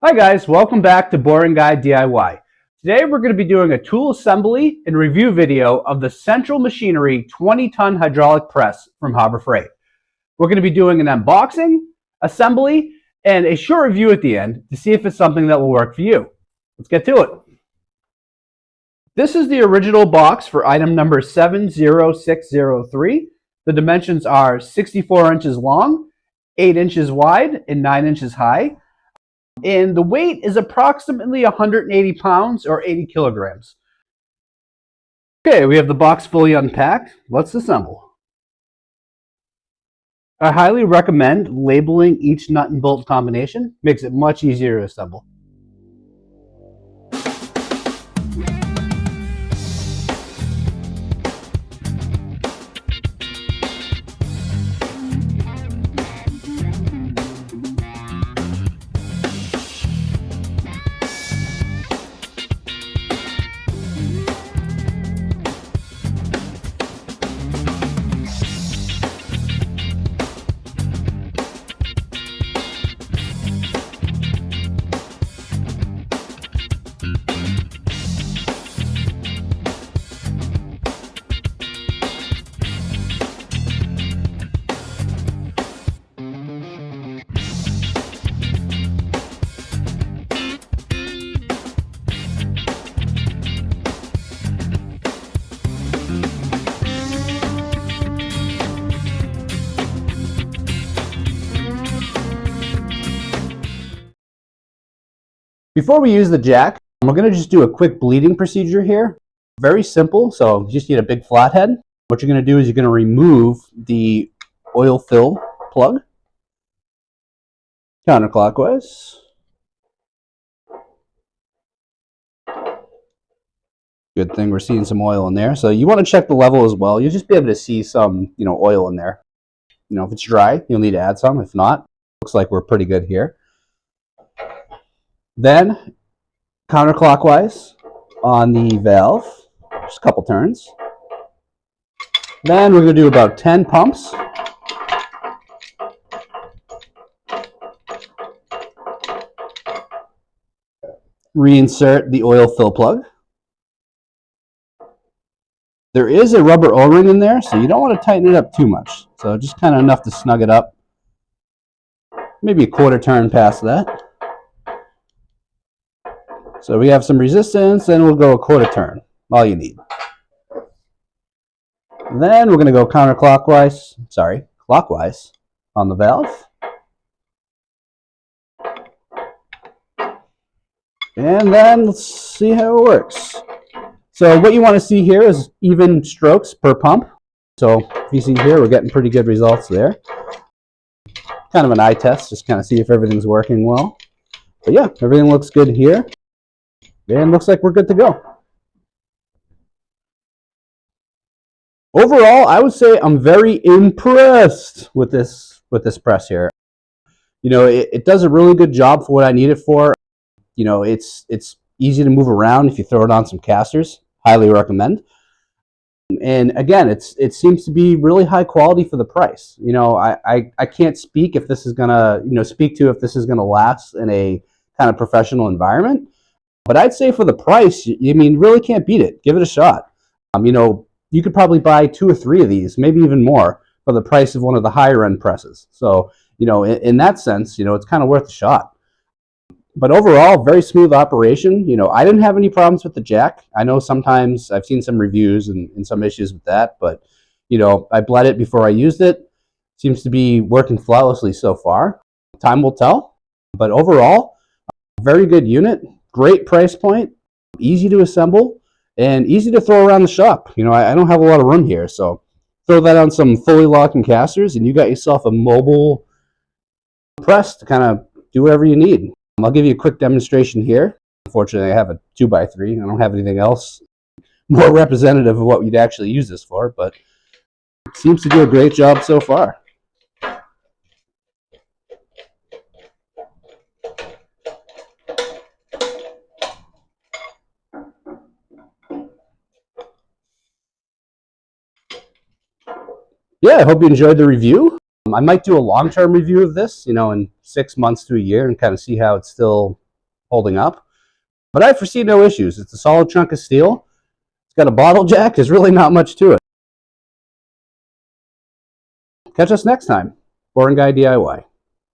Hi guys, welcome back to Boring Guy DIY. Today we're going to be doing a tool assembly and review video of the Central Machinery 20-ton hydraulic press from Harbor Freight. We're going to be doing an unboxing, assembly, and a short review at the end to see if it's something that will work for you. Let's get to it. This is the original box for item number 70603. The dimensions are 64 inches long, 8 inches wide, and 9 inches high. And the weight is approximately 180 pounds or 80 kilograms. Okay, we have the box fully unpacked. Let's assemble. I highly recommend labeling each nut and bolt combination. Makes it much easier to assemble. Before we use the jack, we're going to just do a quick bleeding procedure here. Very simple, so you just need a big flathead. What you're going to do is you're going to remove the oil fill plug counterclockwise. Good thing we're seeing some oil in there. So you want to check the level as well. You'll just be able to see some, oil in there. If it's dry, you'll need to add some. If not, looks like we're pretty good here. Then, counterclockwise on the valve, just a couple turns. Then we're going to do about 10 pumps. Reinsert the oil fill plug. There is a rubber O-ring in there, so you don't want to tighten it up too much. So just kind of enough to snug it up. Maybe a quarter turn past that. So we have some resistance, and we'll go a quarter turn, all you need. Then we're going to go clockwise on the valve. And then let's see how it works. So what you want to see here is even strokes per pump. So if you see here, we're getting pretty good results there. Kind of an eye test, just kind of see if everything's working well. But yeah, everything looks good here. And looks like we're good to go. Overall, I would say I'm very impressed with this press here. It does a really good job for what I need it for. It's easy to move around if you throw it on some casters. Highly recommend. And again, it seems to be really high quality for the price. I can't speak if this is gonna speak to if this is gonna last in a kind of professional environment. But I'd say for the price, really can't beat it. Give it a shot. You could probably buy 2 or 3 of these, maybe even more, for the price of one of the higher end presses. So, in that sense, it's kind of worth a shot. But overall, very smooth operation. I didn't have any problems with the jack. I know sometimes I've seen some reviews and some issues with that, but, I bled it before I used it. Seems to be working flawlessly so far. Time will tell. But overall, very good unit. Great price point, easy to assemble, and easy to throw around the shop. I don't have a lot of room here, so throw that on some fully locking casters, and you got yourself a mobile press to kind of do whatever you need. I'll give you a quick demonstration here. Unfortunately, I have a 2x3. I don't have anything else more representative of what we'd actually use this for, but it seems to do a great job so far. Yeah, I hope you enjoyed the review. I might do a long-term review of this, in 6 months to a year and kind of see how it's still holding up. But I foresee no issues. It's a solid chunk of steel. It's got a bottle jack. There's really not much to it. Catch us next time. Boring Guy DIY.